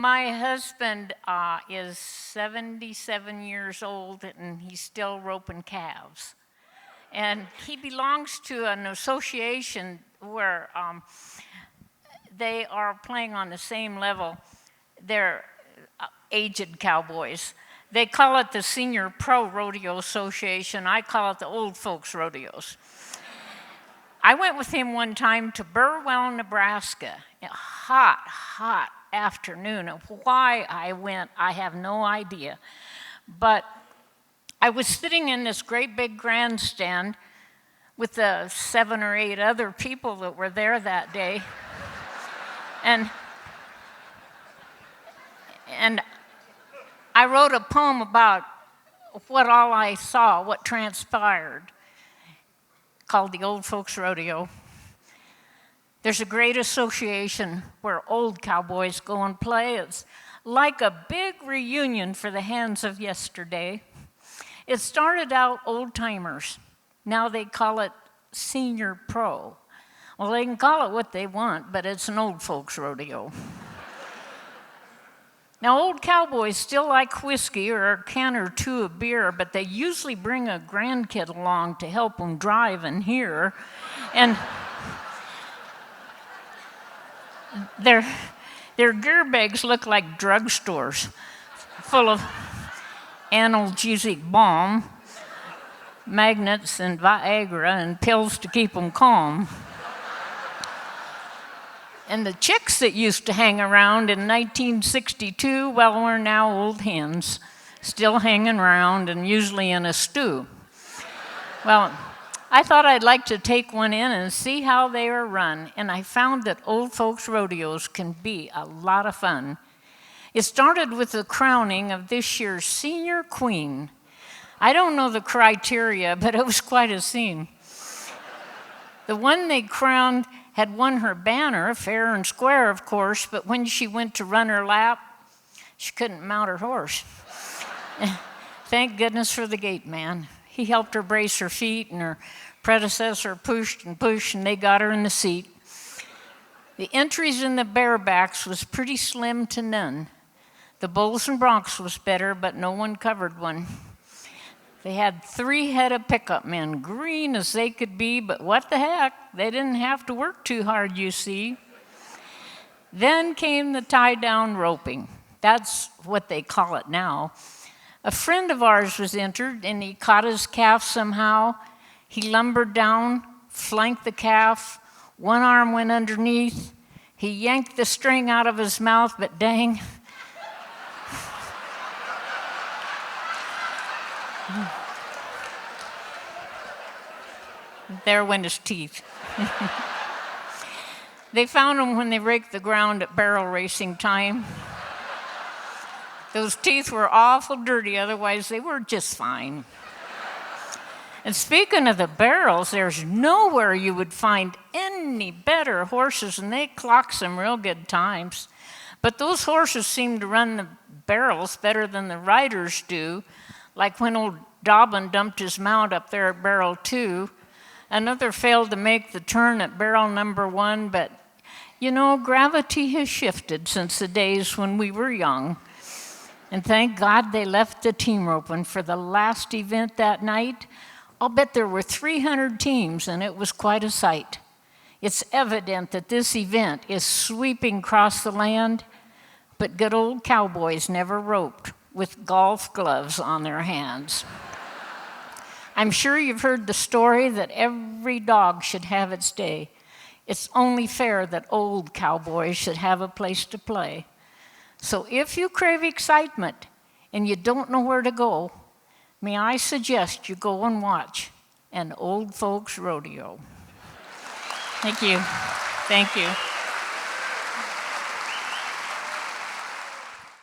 My husband is 77 years old and he's still roping calves. And he belongs to an association where they are playing on the same level. They're aged cowboys. They call it the Senior Pro Rodeo Association. I call it the Old Folks Rodeos. I went with him one time to Burwell, Nebraska. A hot afternoon. Why I went, I have no idea. But I was sitting in this great big grandstand with the 7 or 8 other people that were there that day. And I wrote a poem about what all I saw, what transpired, called the Old Folks Rodeo. There's a great association where old cowboys go and play. It's like a big reunion for the hands of yesterday. It started out old timers. Now they call it Senior Pro. Well, they can call it what they want, but it's an old folks rodeo. Now, old cowboys still like whiskey or a can or two of beer, but they usually bring a grandkid along to help them drive and hear. And their gear bags look like drugstores full of analgesic balm, magnets and Viagra, and pills to keep them calm. And the chicks that used to hang around in 1962, well, we're now old hens, still hanging around and usually in a stew. Well, I thought I'd like to take one in and see how they are run, and I found that old folks rodeos can be a lot of fun. It started with the crowning of this year's senior queen. I don't know the criteria, but it was quite a scene. The one they crowned had won her banner, fair and square, of course, but when she went to run her lap, she couldn't mount her horse. Thank goodness for the gate man. He helped her brace her feet, and her predecessor pushed, and they got her in the seat. The entries in the barebacks was pretty slim to none. The bulls and broncs was better, but no one covered one. They had 3 head of pickup men, green as they could be, but what the heck? They didn't have to work too hard, you see. Then came the tie-down roping. That's what they call it now. A friend of ours was entered, and he caught his calf somehow. He lumbered down, flanked the calf. One arm went underneath. He yanked the string out of his mouth, but dang. There went his teeth. They found them when they raked the ground at barrel racing time. Those teeth were awful dirty, otherwise they were just fine. And speaking of the barrels, there's nowhere you would find any better horses, and they clock some real good times. But those horses seem to run the barrels better than the riders do, like when old Dobbin dumped his mount up there at barrel 2. Another failed to make the turn at barrel number 1, but you know, gravity has shifted since the days when we were young. And thank God they left the team roping for the last event that night. I'll bet there were 300 teams, and it was quite a sight. It's evident that this event is sweeping across the land, but good old cowboys never roped with golf gloves on their hands. I'm sure you've heard the story that every dog should have its day. It's only fair that old cowboys should have a place to play. So if you crave excitement and you don't know where to go, may I suggest you go and watch an old folks rodeo. Thank you. Thank you.